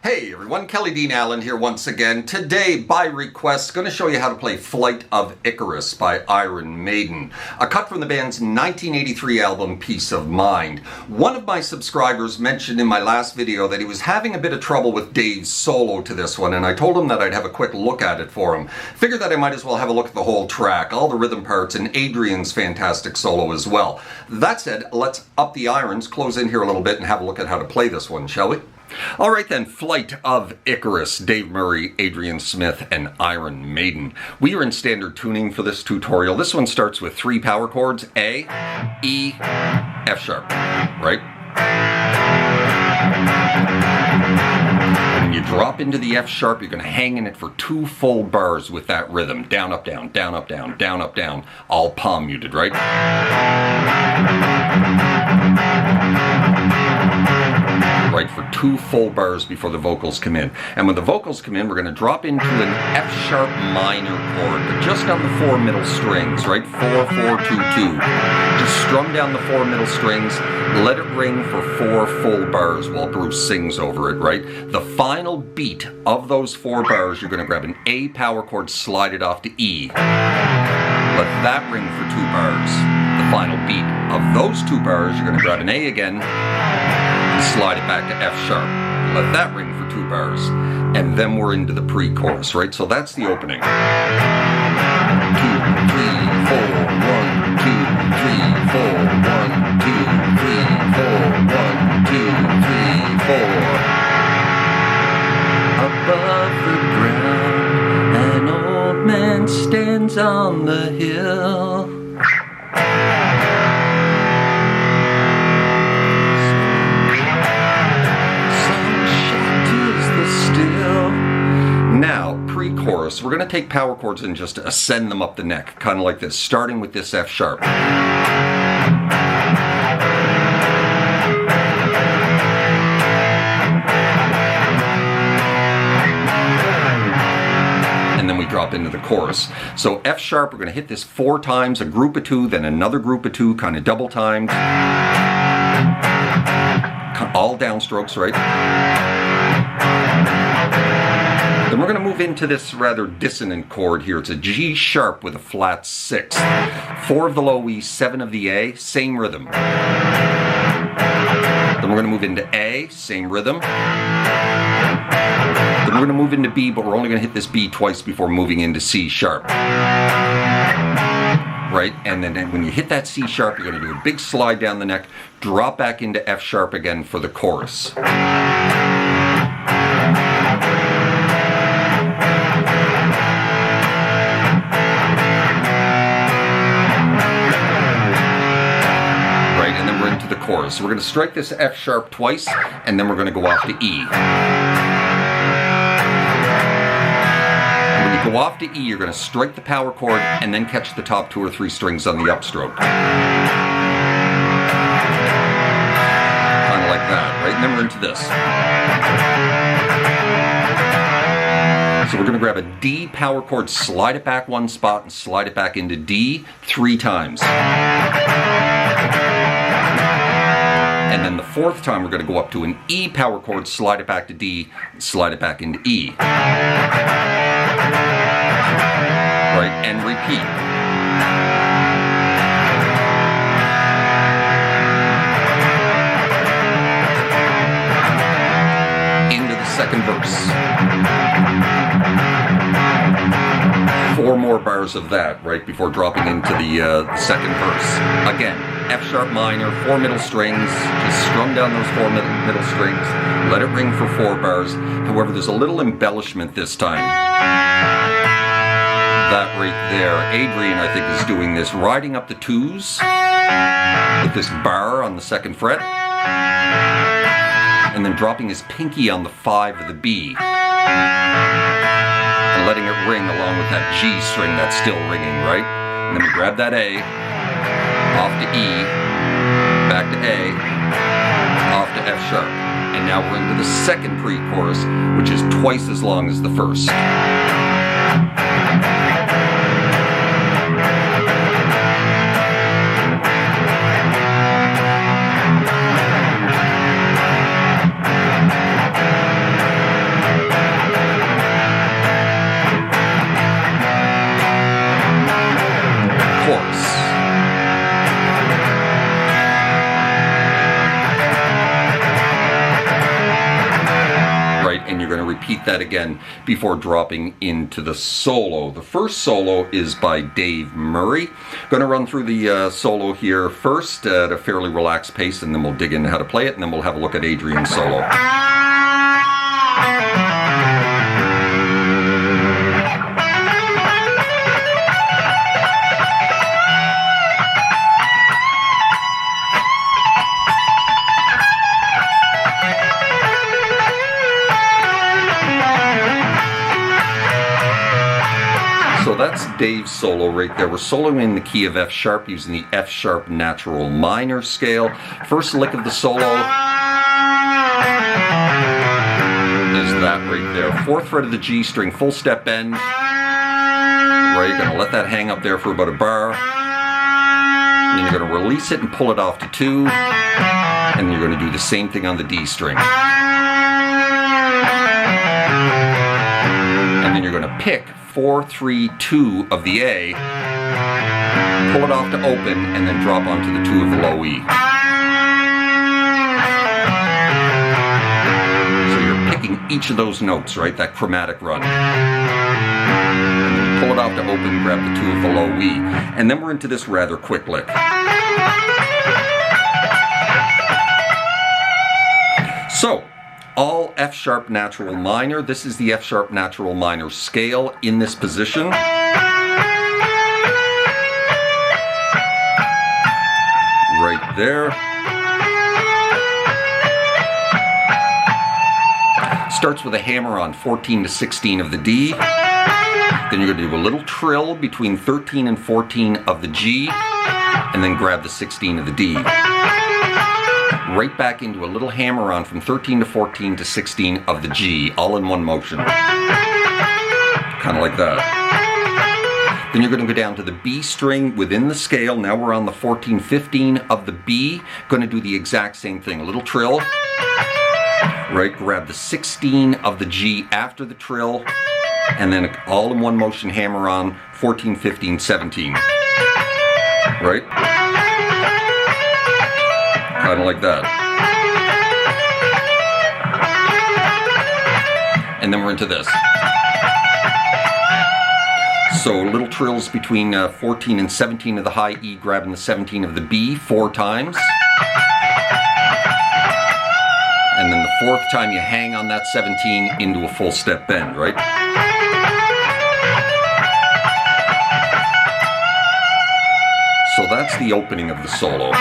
Hey everyone, Kelly Dean Allen here once again. Today, by request, going to show you how to play Flight of Icarus by Iron Maiden. A cut from the band's 1983 album, Peace of Mind. One of my subscribers mentioned in my last video that he was having a bit of trouble with Dave's solo to this one, and I told him that I'd have a quick look at it for him. Figured that I might as well have a look at the whole track, all the rhythm parts, and Adrian's fantastic solo as well. That said, let's up the irons, close in here a little bit, and have a look at how to play this one, shall we? All right then, Flight of Icarus, Dave Murray, Adrian Smith, and Iron Maiden. We are in standard tuning for this tutorial. This one starts with 3 power chords, A, E, F sharp, right? When you drop into the F sharp, you're going to hang in it for 2 full bars with that rhythm. Down, up, down, down, up, down, down, up, down, all palm muted, right? Right, for 2 full bars before the vocals come in. And when the vocals come in, we're going to drop into an F sharp minor chord, but just on the 4 middle strings, right? 4, 4, 2, 2. Just strum down the 4 middle strings, let it ring for 4 full bars while Bruce sings over it, right? The final beat of those 4 bars, you're going to grab an A power chord, slide it off to E. Let that ring for 2 bars. The final beat of those 2 bars, you're going to grab an A again, slide it back to F sharp. Let that ring for 2 bars. And then we're into the pre-chorus, right? So that's the opening. 2, 3, 4, 1, 2, 3, 4, 1, 2, 3, 4, 1, 2, 3, 4. Above the ground, an old man stands on the hill. Now, pre-chorus, we're going to take power chords and just ascend them up the neck, kind of like this, starting with this F sharp. And then we drop into the chorus. So F sharp, we're going to hit this 4 times, a group of 2, then another group of 2, kind of double timed. All downstrokes, right? Then we're going to move into this rather dissonant chord here. It's a G sharp with a flat 6. 4 of the low E, 7 of the A, same rhythm. Then we're going to move into A, same rhythm. Then we're going to move into B, but we're only going to hit this B twice before moving into C sharp. Right? And then when you hit that C sharp, you're going to do a big slide down the neck, drop back into F sharp again for the chorus. The chorus. So we're going to strike this F sharp twice, and then we're going to go off to E. And when you go off to E, you're going to strike the power chord and then catch the top 2 or 3 strings on the upstroke. Kind of like that, right? And then we're into this. So we're going to grab a D power chord, slide it back 1 spot, and slide it back into D 3 times. And then the 4th time we're going to go up to an E power chord, slide it back to D, slide it back into E. Right, and repeat. Into the 2nd verse. 4 more bars of that, right, before dropping into the 2nd verse. Again, F sharp minor, 4 middle strings, just strum down those 4 middle strings, let it ring for 4 bars. However, there's a little embellishment this time. That right there, Adrian, I think, is doing this, riding up the 2s with this bar on the 2nd fret, and then dropping his pinky on the 5 of the B, and letting it ring along with that G string that's still ringing, right? And then we grab that A, off to E, back to A, off to F sharp. And now we're into the 2nd pre-chorus, which is twice as long as the 1st. you're going to repeat that again before dropping into the solo. The first solo is by Dave Murray. Going to run through the solo here first at a fairly relaxed pace, and then we'll dig into how to play it, and then we'll have a look at Adrian Solo. So that's Dave's solo right there. We're soloing in the key of F sharp using the F sharp natural minor scale. First lick of the solo is that right there. Fourth fret of the G string, full step bend. Right, you're going to let that hang up there for about a bar. And then you're going to release it and pull it off to 2. And then you're going to do the same thing on the D string. And then you're going to pick 4, 3, 2 of the A, pull it off to open, and then drop onto the 2 of the low E. So you're picking each of those notes, right? That chromatic run. And then pull it off to open, grab the 2 of the low E. And then we're into this rather quick lick. So, all F sharp natural minor. This is the F sharp natural minor scale in this position. Right there. Starts with a hammer on 14 to 16 of the D. Then you're going to do a little trill between 13 and 14 of the G, and then grab the 16 of the D. Right back into a little hammer on from 13 to 14 to 16 of the G, all in one motion. Kind of like that. Then you're going to go down to the B string within the scale. Now we're on the 14, 15 of the B. Going to do the exact same thing. A little trill. Right, grab the 16 of the G after the trill. And then all in one motion hammer on 14, 15, 17. Right? Kind of like that. And then we're into this. So little trills between 14 and 17 of the high E, grabbing the 17 of the B 4 times. And then the 4th time you hang on that 17 into a full step bend, right? So that's the opening of the solo.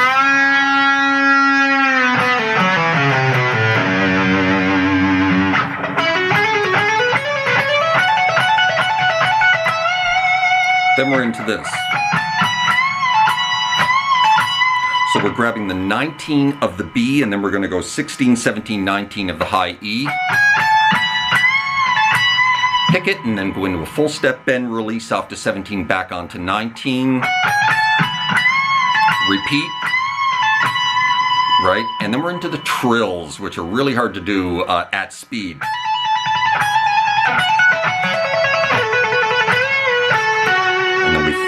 Then we're into this. So we're grabbing the 19 of the B, and then we're going to go 16, 17, 19 of the high E. Pick it, and then go into a full step bend, release off to 17, back onto 19. Repeat. Right? And then we're into the trills, which are really hard to do at speed.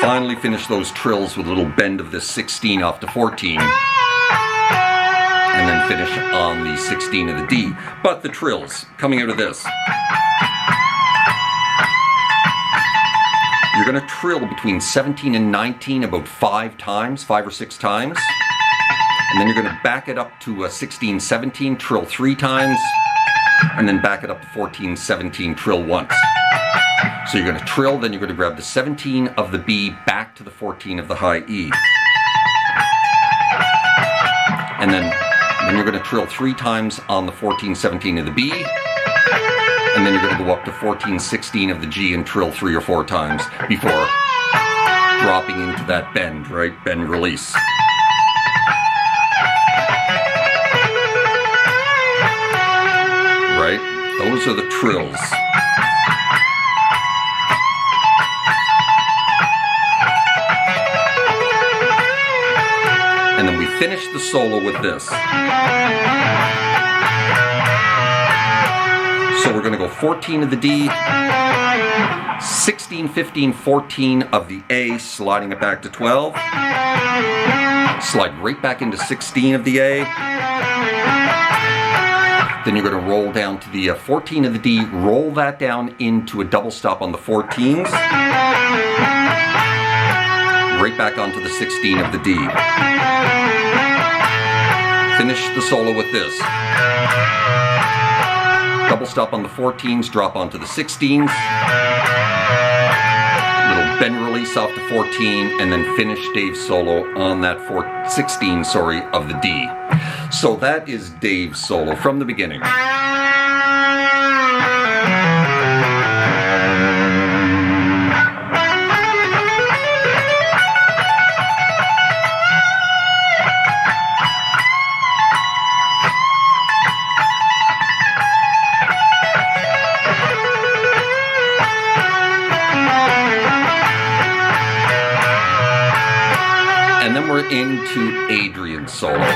Finally finish those trills with a little bend of this 16 off to 14. And then finish on the 16 of the D. But the trills, coming out of this. You're going to trill between 17 and 19 about 5 times, 5 or 6 times. And then you're going to back it up to 16, 17, trill 3 times. And then back it up to 14, 17, trill once. So you're going to trill, then you're going to grab the 17 of the B back to the 14 of the high E. And then you're going to trill 3 times on the 14, 17 of the B. And then you're going to go up to 14, 16 of the G and trill 3 or 4 times before dropping into that bend, right? Bend, release. Right? Those are the trills. And then we finish the solo with this. So we're going to go 14 of the D, 16, 15, 14 of the A, sliding it back to 12. Slide right back into 16 of the A. Then you're going to roll down to the 14 of the D, roll that down into a double stop on the 14s. Right back onto the 16 of the D. Finish the solo with this. Double stop on the 14s, drop onto the 16s. Little bend release off the 14, and then finish Dave's solo on that 16, of the D. So that is Dave's solo from the beginning. And then we're into Adrian Solo.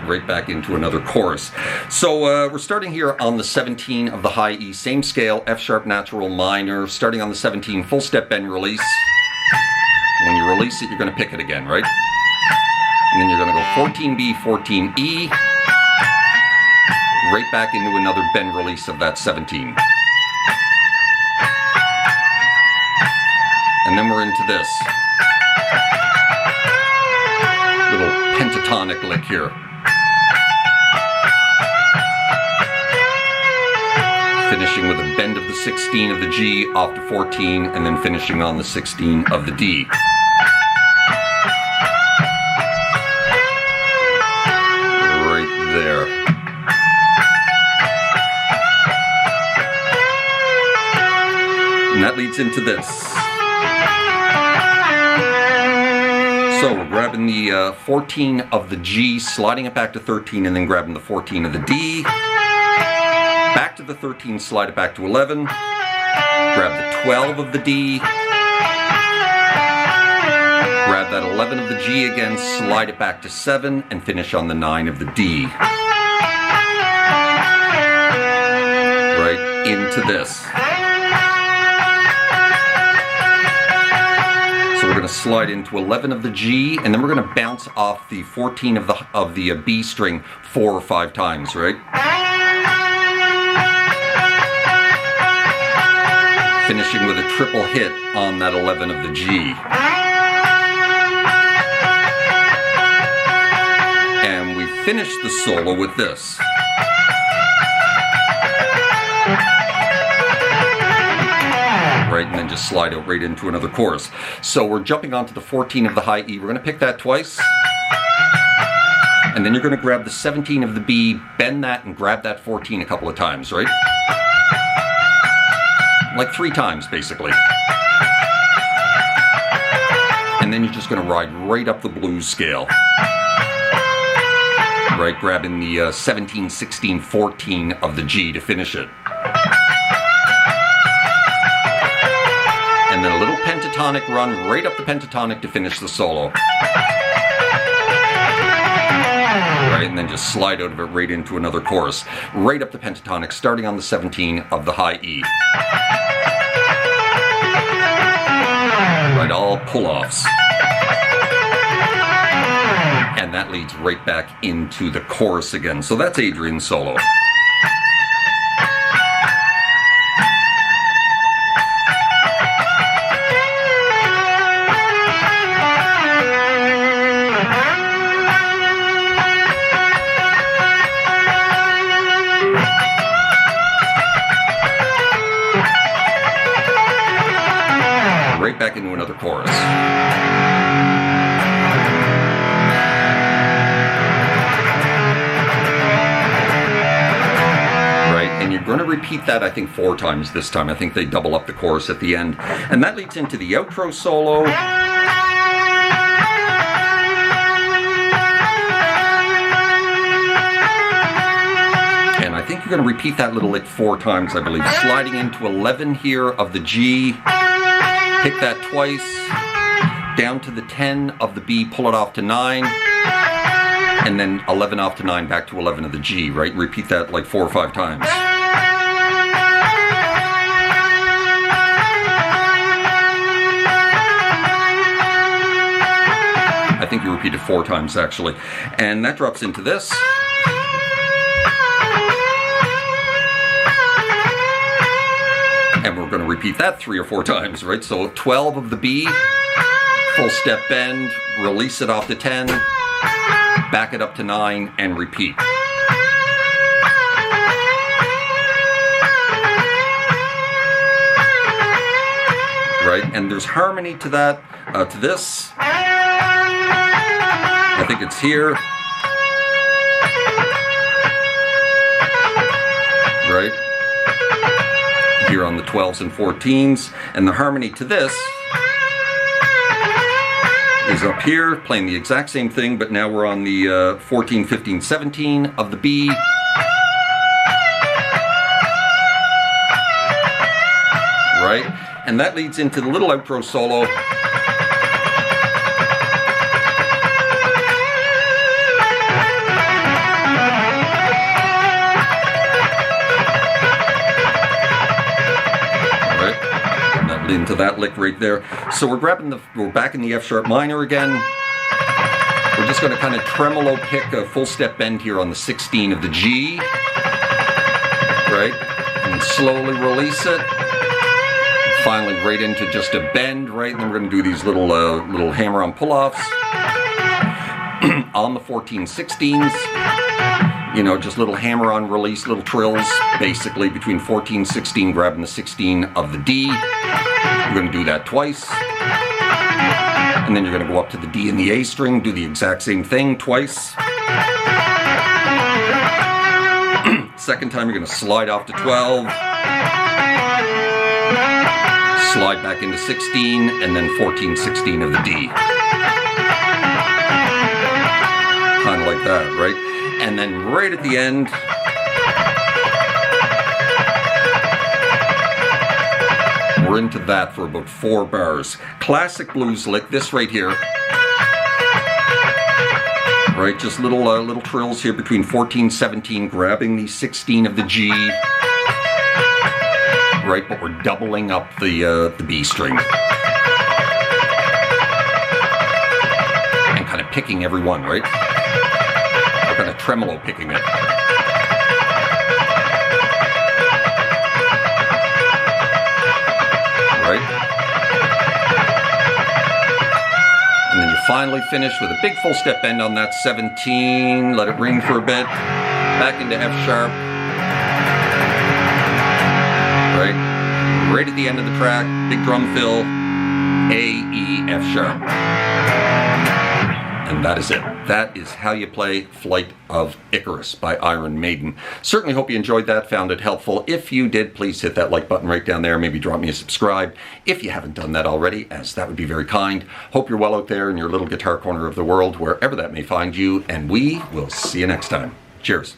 Right back into another chorus. So we're starting here on the 17 of the high E, same scale, F sharp natural minor, starting on the 17, full step bend release. When you release it, you're going to pick it again, right? And then you're going to go 14B, 14E, right back into another bend release of that 17. And then we're into this little pentatonic lick here. Finishing with a bend of the 16 of the G off to 14, and then finishing on the 16 of the D. Right there. And that leads into this. So we're grabbing the 14 of the G, sliding it back to 13, and then grabbing the 14 of the D. Back to the 13, slide it back to 11. Grab the 12 of the D. Grab that 11 of the G again, slide it back to 7, and finish on the 9 of the D. Right into this. So we're going to slide into 11 of the G, and then we're going to bounce off the 14 of the B string 4 or 5 times, right? Finishing with a triple hit on that 11 of the G. And we finish the solo with this. Right, and then just slide it right into another chorus. So we're jumping onto the 14 of the high E. We're going to pick that twice. And then you're going to grab the 17 of the B, bend that, and grab that 14 a couple of times, right? Like 3 times, basically. And then you're just going to ride right up the blues scale. Right, grabbing the 17, 16, 14 of the G to finish it. And then a little pentatonic run right up the pentatonic to finish the solo. Right, and then just slide out of it right into another chorus. Right up the pentatonic, starting on the 17 of the high E. Right, all pull-offs. And that leads right back into the chorus again. So that's Adrian Solo. Right back into another chorus. Right, and you're going to repeat that, I think, 4 times this time. I think they double up the chorus at the end. And that leads into the outro solo. And I think you're going to repeat that little lick 4 times, I believe. Sliding into 11 here of the G. Pick that twice, down to the 10 of the B, pull it off to 9, and then 11 off to 9, back to 11 of the G, right? Repeat that like 4 or 5 times. I think you repeat it 4 times actually. And that drops into this. And we're going to repeat that 3 or 4 times, right? So 12 of the B, full step bend, release it off to 10, back it up to 9, and repeat. Right? And there's harmony to that, to this. I think it's here. Right? Here on the 12s and 14s. And the harmony to this is up here, playing the exact same thing, but now we're on the 14, 15, 17 of the B. Right? And that leads into the little outro solo. Into that lick right there. So we're back in the F sharp minor again. We're just going to kind of tremolo pick a full step bend here on the 16 of the G, right? And slowly release it. Finally right into just a bend, right? And then we're going to do these little hammer-on pull-offs on the 14/16s. You know, just little hammer-on release, little trills, basically between 14/16, grabbing the 16 of the D. You're going to do that twice. And then you're going to go up to the D and the A string, do the exact same thing twice. Second time, you're going to slide off to 12. Slide back into 16, and then 14/16 of the D. Kind of like that, right? And then right at the end, we're into that for about 4 bars. Classic blues lick, this right here. Right, just little trills here between 14/17, grabbing the 16 of the G. Right, but we're doubling up the B string. And kind of picking every one, right? We're kind of tremolo picking it. Right? And then you finally finish with a big full step bend on that 17. Let it ring for a bit. Back into F sharp. Right? Right at the end of the track, big drum fill. A, E, F sharp. And that is it. That is how you play Flight of Icarus by Iron Maiden. Certainly hope you enjoyed that, found it helpful. If you did, please hit that like button right down there. Maybe drop me a subscribe if you haven't done that already, as that would be very kind. Hope you're well out there in your little guitar corner of the world, wherever that may find you, and we will see you next time. Cheers.